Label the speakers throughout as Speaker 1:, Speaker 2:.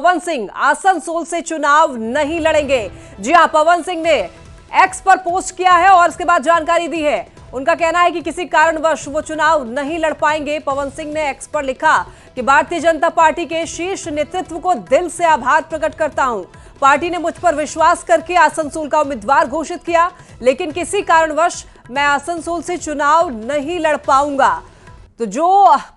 Speaker 1: पवन सिंह आसनसोल से चुनाव नहीं लड़ेंगे। जी हां, पवन सिंह ने एक्स पर पोस्ट किया है और उसके बाद जानकारी दी है। उनका कहना है कि किसी कारणवश वो चुनाव नहीं लड़ पाएंगे। पवन सिंह ने एक्स पर लिखा कि भारतीय जनता पार्टी के शीर्ष नेतृत्व को दिल से आभार प्रकट करता हूं। पार्टी ने मुझ पर विश्वास करके आसनसोल का उम्मीदवार घोषित किया, लेकिन किसी कारणवश मैं आसनसोल से चुनाव नहीं लड़ पाऊंगा। तो जो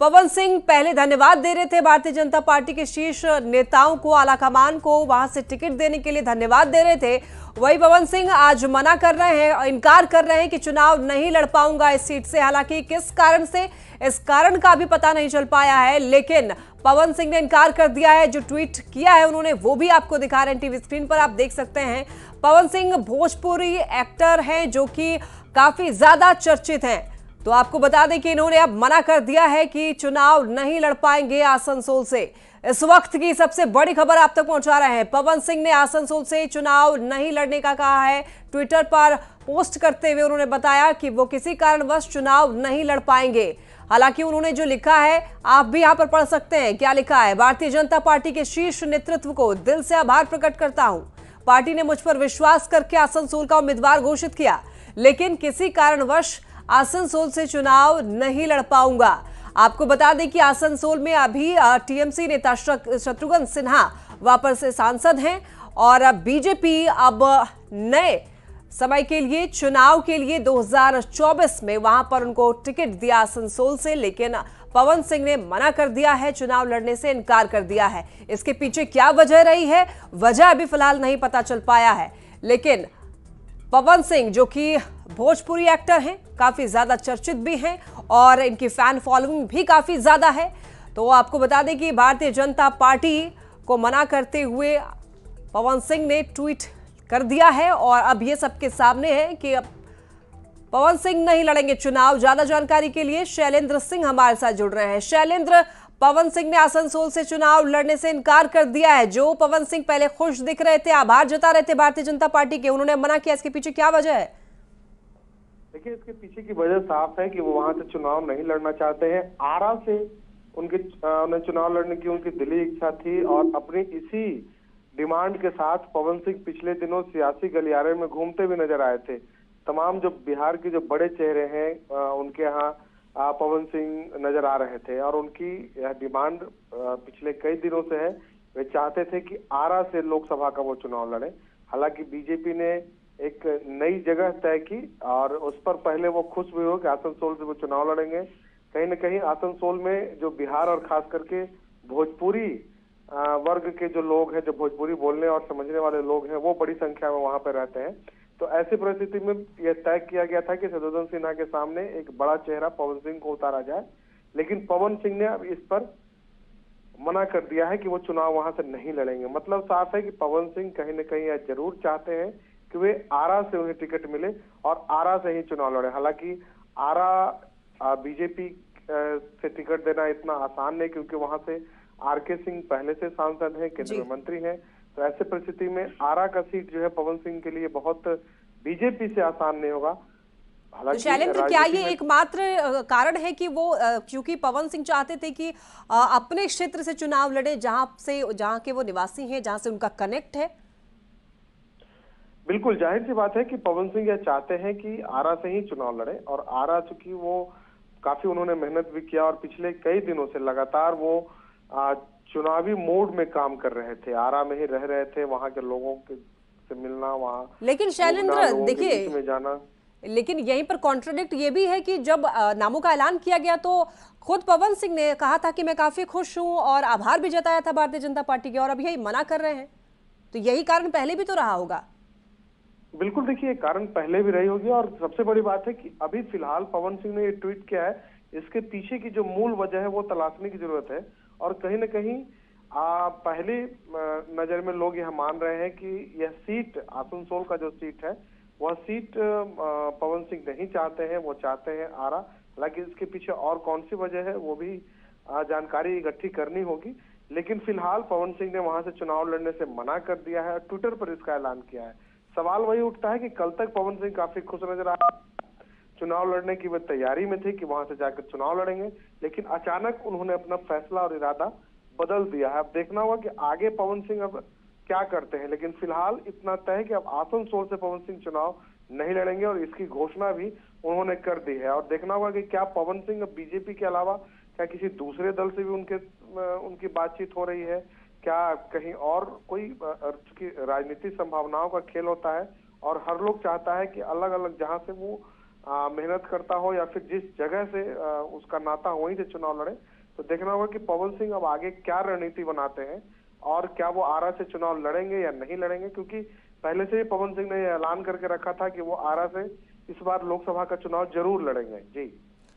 Speaker 1: पवन सिंह पहले धन्यवाद दे रहे थे भारतीय जनता पार्टी के शीर्ष नेताओं को, आलाकमान को वहां से टिकट देने के लिए धन्यवाद दे रहे थे, वही पवन सिंह आज मना कर रहे हैं, इनकार कर रहे हैं कि चुनाव नहीं लड़ पाऊंगा इस सीट से। हालांकि किस कारण से, इस कारण का भी पता नहीं चल पाया है, लेकिन पवन सिंह ने इनकार कर दिया है। जो ट्वीट किया है उन्होंने वो भी आपको दिखा रहे हैं, टीवी स्क्रीन पर आप देख सकते हैं। पवन सिंह भोजपुरी एक्टर हैं जो कि काफी ज्यादा चर्चित हैं। तो आपको बता दें कि इन्होंने अब मना कर दिया है कि चुनाव नहीं लड़ पाएंगे आसनसोल से। इस वक्त की सबसे बड़ी खबर आप तक पहुंचा रहे हैं। पवन सिंह ने आसनसोल से चुनाव नहीं लड़ने का कहा है। ट्विटर पर पोस्ट करते हुए उन्होंने बताया कि वो किसी कारणवश चुनाव नहीं लड़ पाएंगे। हालांकि उन्होंने जो लिखा है आप भी यहां पर पढ़ सकते हैं। क्या लिखा है? भारतीय जनता पार्टी के शीर्ष नेतृत्व को दिल से आभार प्रकट करता हूं। पार्टी ने मुझ पर विश्वास करके आसनसोल का उम्मीदवार घोषित किया, लेकिन किसी कारणवश आसनसोल से चुनाव नहीं लड़ पाऊंगा। आपको बता दें कि आसनसोल में अभी टीएमसी नेता शत्रुघ्न सिन्हा वापस से सांसद हैं और बीजेपी अब नए समय के लिए, चुनाव के लिए 2024 में वहां पर उनको टिकट दिया आसनसोल से, लेकिन पवन सिंह ने मना कर दिया है, चुनाव लड़ने से इनकार कर दिया है। इसके पीछे क्या वजह रही है, वजह अभी फिलहाल नहीं पता चल पाया है। लेकिन पवन सिंह जो कि भोजपुरी एक्टर हैं, काफी ज्यादा चर्चित भी हैं और इनकी फैन फॉलोइंग भी काफी ज्यादा है। तो आपको बता दें कि भारतीय जनता पार्टी को मना करते हुए पवन सिंह ने ट्वीट कर दिया है और अब ये सबके सामने है कि अब पवन सिंह नहीं लड़ेंगे चुनाव। ज्यादा जानकारी के लिए शैलेंद्र सिंह हमारे साथ जुड़ रहे हैं। शैलेंद्र, पवन सिंह ने आसनसोल से चुनाव लड़ने से इनकार कर दिया है। जो पवन सिंह पहले खुश दिख रहे थे, आभार जता रहे थे भारतीय जनता पार्टी के, उन्होंने मना किया। इसके पीछे क्या वजह है?
Speaker 2: देखिए, इसके पीछे की वजह साफ है कि वो वहां से चुनाव नहीं लड़ना चाहते हैं। आरा से उन्हें चुनाव लड़ने की उनकी दिली इच्छा थी और अपनी इसी डिमांड के साथ पवन सिंह पिछले दिनों सियासी गलियारे में घूमते भी नजर आए थे। तमाम जो बिहार के जो बड़े चेहरे हैं उनके यहाँ पवन सिंह नजर आ रहे थे और उनकी यह डिमांड पिछले कई दिनों से है। वे चाहते थे कि आरा से लोकसभा का वो चुनाव लड़े। हालांकि बीजेपी ने एक नई जगह तय की और उस पर पहले वो खुश भी हो कि आसनसोल से वो चुनाव लड़ेंगे। कहीं न कहीं आसनसोल में जो बिहार और खास करके भोजपुरी वर्ग के जो लोग हैं, जो भोजपुरी बोलने और समझने वाले लोग हैं, वो बड़ी संख्या में वहां पर रहते हैं। तो ऐसी परिस्थिति में यह तय किया गया था कि शत्रुघ्न सिन्हा के सामने एक बड़ा चेहरा पवन सिंह को उतारा जाए, लेकिन पवन सिंह ने अब इस पर मना कर दिया है कि वो चुनाव वहां से नहीं लड़ेंगे। मतलब साफ है कि पवन सिंह कहीं न कहीं यह जरूर चाहते हैं कि वे आरा से उन्हें टिकट मिले और आरा से ही चुनाव लड़े। हालांकि आरा बीजेपी से टिकट देना इतना आसान नहीं, क्योंकि वहां से आरके सिंह पहले से सांसद हैं, केंद्रीय मंत्री हैं। तो ऐसे परिस्थिति में आरा का सीट जो है पवन सिंह के लिए बहुत बीजेपी से आसान नहीं होगा।
Speaker 1: तो शैलेंद्र, क्या ये एकमात्र कारण है कि वो क्योंकि पवन सिंह चाहते थे कि अपने क्षेत्र से चुनाव लड़े, जहां के वो निवासी हैं, जहां से उनका कनेक्ट है?
Speaker 2: बिल्कुल जाहिर सी बात है कि पवन सिंह यह चाहते हैं कि आरा से ही चुनाव लड़े और आरा चूंकि वो काफी उन्होंने मेहनत भी किया और पिछले कई दिनों से लगातार वो चुनावी मोड में काम कर रहे थे, आरा में ही रह रहे थे, वहां के लोगों से मिलना, वहां
Speaker 1: लेकिन शैलेंद्र देखिए
Speaker 2: में जाना।
Speaker 1: लेकिन यहीं पर कॉन्ट्रडिक्ट ये भी है कि जब नामों का ऐलान किया गया तो खुद पवन सिंह ने कहा था कि मैं काफी खुश हूं और आभार भी जताया था भारतीय जनता पार्टी के, और अब यही मना कर रहे हैं। तो यही कारण पहले भी तो रहा होगा।
Speaker 2: बिल्कुल, देखिए कारण पहले भी रही होगी और सबसे बड़ी बात है कि अभी फिलहाल पवन सिंह ने ये ट्वीट किया है, इसके पीछे की जो मूल वजह है वो तलाशने की जरूरत है। और कहीं न कहीं पहली नजर में लोग यह मान रहे हैं कि यह सीट, आसनसोल का जो सीट है, वह सीट पवन सिंह नहीं चाहते हैं, वो चाहते हैं आरा। हालांकि इसके पीछे और कौन सी वजह है वो भी जानकारी इकट्ठी करनी होगी, लेकिन फिलहाल पवन सिंह ने वहां से चुनाव लड़ने से मना कर दिया है, ट्विटर पर इसका ऐलान किया है। सवाल वही उठता है कि कल तक पवन सिंह काफी खुश नजर आ रहा, चुनाव लड़ने की वे तैयारी में थे कि वहां से जाकर चुनाव लड़ेंगे, लेकिन अचानक उन्होंने अपना फैसला और इरादा बदल दिया है। अब देखना होगा कि आगे पवन सिंह अब क्या करते हैं, लेकिन फिलहाल इतना तय है कि अब आसनसोल से पवन सिंह चुनाव नहीं लड़ेंगे और इसकी घोषणा भी उन्होंने कर दी है। और देखना होगा कि क्या पवन सिंह अब बीजेपी के अलावा क्या किसी दूसरे दल से भी उनकी बातचीत हो रही है, क्या कहीं और कोई, चूंकि राजनीतिक संभावनाओं का खेल होता है और हर लोग चाहता है कि अलग अलग जहां से वो मेहनत करता हो या फिर जिस जगह से उसका नाता हो वहीं से चुनाव लड़े। तो देखना होगा कि पवन सिंह अब आगे क्या रणनीति बनाते हैं और क्या वो आरा से चुनाव लड़ेंगे या नहीं लड़ेंगे, क्योंकि पहले से ही पवन सिंह ने ऐलान करके रखा था कि वो आरा से इस बार लोकसभा का चुनाव जरूर लड़ेंगे। जी।